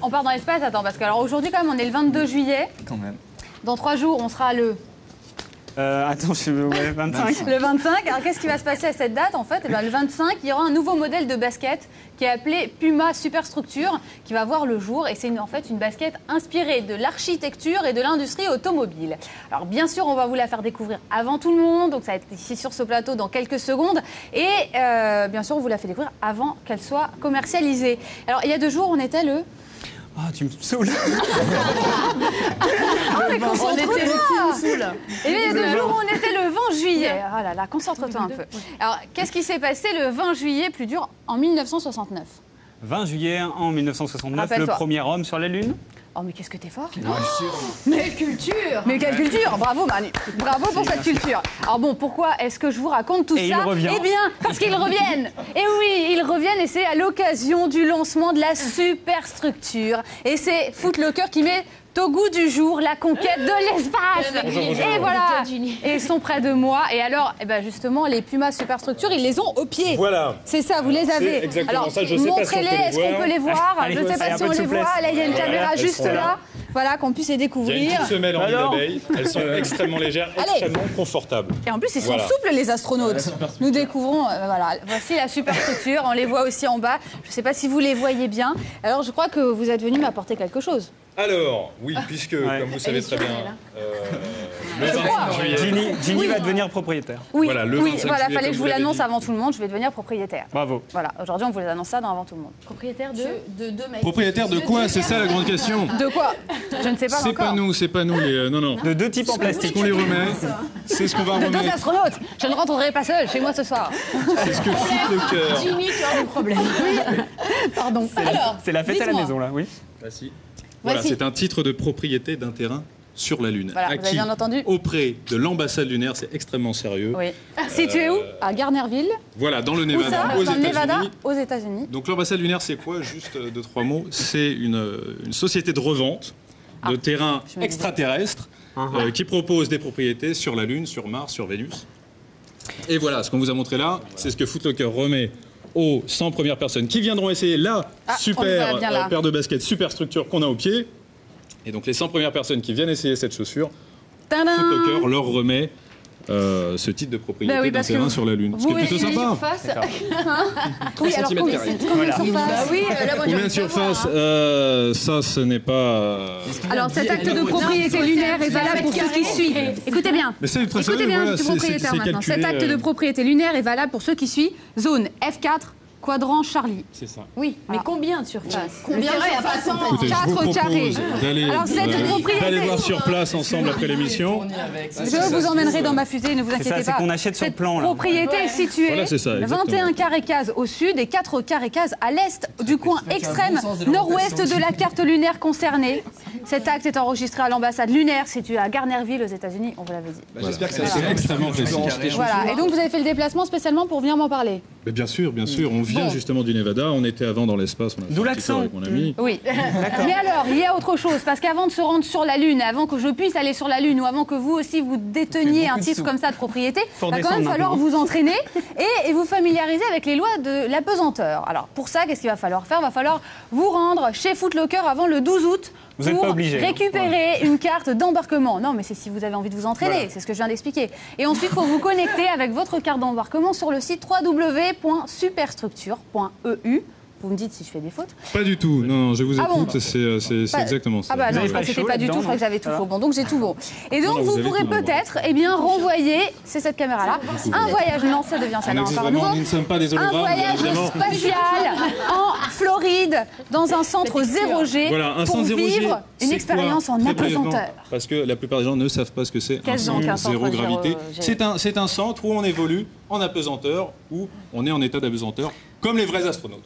On part dans l'espace, attends, parce que alors aujourd'hui quand même on est le 22 juillet. Quand même. Dans 3 jours on sera le... Attends, je suis le 25. Le 25, alors qu'est-ce qui va se passer à cette date en fait? Eh bien, le 25, il y aura un nouveau modèle de basket qui est appelé Puma Superstructure qui va voir le jour et c'est en fait une basket inspirée de l'architecture et de l'industrie automobile. Alors bien sûr on va vous la faire découvrir avant tout le monde, donc ça va être ici sur ce plateau dans quelques secondes et bien sûr on vous la fait découvrir avant qu'elle soit commercialisée. Alors il y a 2 jours on était le... Ah, tu me saoules. mais concentre-toi. Et il y a 2 jours, on était le 20 juillet. Ah là là, concentre-toi un peu. Alors, qu'est-ce qui s'est passé le 20 juillet plus dur en 1969? 20 juillet en 1969, le Rappelle-toi. premier homme sur la Lune. Oh, mais qu'est-ce que t'es fort! Mais culture! Mais quelle culture! Bravo Manu! Bravo pour cette culture! Alors bon, pourquoi est-ce que je vous raconte tout Et ça? il revient. Eh bien, parce qu'ils reviennent! Et oui, ils reviennent et c'est à l'occasion du lancement de la superstructure. Et c'est Footlocker qui met au goût du jour la conquête de l'espace! Et voilà! Et ils sont près de moi. Et alors, eh ben justement, les Puma Superstructure, ils les ont au pied. Voilà. C'est ça, vous les avez. C'est exactement Alors, ça, je sais pas si on peut montrez-les, les est-ce qu'on voir. peut les voir? Allez, Je ne sais allez, pas un si peu on de les voit. souplesse. Là, il y a une caméra elles juste sont là. là. Voilà, qu'on puisse les Il y a une découvrir. petite semelle en mie Alors d'abeille. Elles sont extrêmement légères, extrêmement confortables. Et en plus, ils sont Voilà. souples, les astronautes. Nous découvrons, voilà, voici la superstructure. On les voit aussi en bas. Je ne sais pas si vous les voyez bien. Alors, je crois que vous êtes venu m'apporter quelque chose. Alors, oui, puisque, comme vous savez très bien, le 25 juillet... Ginny va devenir propriétaire. Oui, Voilà, le oui, 25 voilà, juillet, fallait que comme je vous vous l'avez l'annonce dit. avant tout le monde. Je vais devenir propriétaire. Bravo. Voilà, aujourd'hui, on vous annonce ça avant tout le monde. Propriétaire De 2 mètres. Propriétaire de quoi? C'est ça la grande question. De quoi? Je ne sais pas C'est encore. pas nous les... non, non. De 2 types en plastique. On les remet. C'est ce qu'on va De 2 remettre. astronautes. Je ne rentrerai pas seule chez moi ce soir. C'est ce que fout le cœur. Jimmy, tu as des problèmes. Pardon. Alors, C'est la fête à la dites-moi. maison, là, oui. Voilà, Voici. c'est un titre de propriété d'un terrain sur la Lune. Voilà, vous avez acquis bien entendu. auprès de l'ambassade lunaire, c'est extrêmement sérieux. Oui. Situé où? À Garnerville. Voilà, dans le Où Nevada, ça? aux Dans le Nevada, États-Unis. aux États-Unis. Donc l'ambassade lunaire, c'est quoi? Juste 2-3 mots. C'est une société de revente de terrains je me disais. extraterrestres qui propose des propriétés sur la Lune, sur Mars, sur Vénus. Et voilà, ce qu'on vous a montré là, c'est ce que Footlocker remet aux 100 premières personnes qui viendront essayer la on le voit super bien là. paire de baskets Superstructure qu'on a au pied. Et donc les 100 premières personnes qui viennent essayer cette chaussure, Tadam! Footlocker leur remet ce titre de propriété Bah oui, d'un parce que terrain sur la Lune. Ce qui vous est plutôt voyez sympa. Face. Oui, alors combien de surface? Bah oui, là, moi, Combien j'ai de surface Ça, ce n'est pas... Alors cet acte de propriété lunaire est valable pour ceux qui suivent. Écoutez bien. Mais c'est très Écoutez sérieux, bien, voilà, je suis propriétaire c'est maintenant. calculé, Cet acte de propriété lunaire est valable pour ceux qui suivent zone F4, quadrant Charlie. C'est ça. Oui, mais combien de surface? Combien Le de terrain est surface en Écoutez, je vous 4 carrés. propose d'aller Alors, cette propriété- d'aller voir sur place ensemble après l'émission. Je vous emmènerai dans ma fusée, ne vous ça, inquiétez c'est pas. qu'on achète sur Cette plan, là. propriété est située Voilà, c'est ça, exactement. 21 carrés cases au sud et 4 carrés cases à l'est du coin extrême nord-ouest de la carte lunaire concernée. Cet acte est enregistré à l'ambassade lunaire située à Garnerville aux États-Unis, on vous l'avait dit. J'espère que c'est extrêmement précis. Voilà, et donc vous avez fait le déplacement spécialement pour venir m'en parler. Mais bien sûr, on vient Bon. justement du Nevada, on était avant dans l'espace, on a fait D'où un petit l'accent. tour avec mon ami. Oui. Mais alors, il y a autre chose, parce qu'avant de se rendre sur la Lune, avant que je puisse aller sur la Lune, ou avant que vous aussi vous déteniez un beaucoup de titre sous. comme ça de propriété, Faut va quand même redescendre falloir maintenant. vous entraîner et vous familiariser avec les lois de la pesanteur. Alors pour ça, qu'est-ce qu'il va falloir faire? Il va falloir vous rendre chez Footlocker avant le 12 août. Vous êtes pour pas obligé, hein. récupérer une carte d'embarquement. Non, mais c'est si vous avez envie de vous entraîner, Voilà. c'est ce que je viens d'expliquer. Et ensuite, il faut vous connecter avec votre carte d'embarquement sur le site www.superstructure.eu. Vous me dites si je fais des fautes. Pas du tout, non, je vous Ah bon écoute, c'est Pas- exactement ça. Ah bah Vous non, avez je pas crois que c'était chaud pas du tout, là-dedans, je crois que j'avais tout non faux. Bon, donc j'ai tout bon. Et donc Non, vous vous avez pourrez tout bon. peut-être renvoyer, c'est cette caméra-là, un voyage, non, ça devient ça, On non, existe encore vraiment, nouveau. nous ne sommes pas des Un hologrammes, bien voyage évidemment. spatial en Floride, dans un centre 0G, Voilà, un pour centre 0G, vivre une c'est expérience quoi? en Très brièvement, apesanteur. Parce que la plupart des gens ne savent pas ce que c'est un Qu'est-ce donc un centre centre zéro gravité. 0G? C'est un centre où on évolue en apesanteur, où on est en état d'apesanteur, comme les vrais astronautes.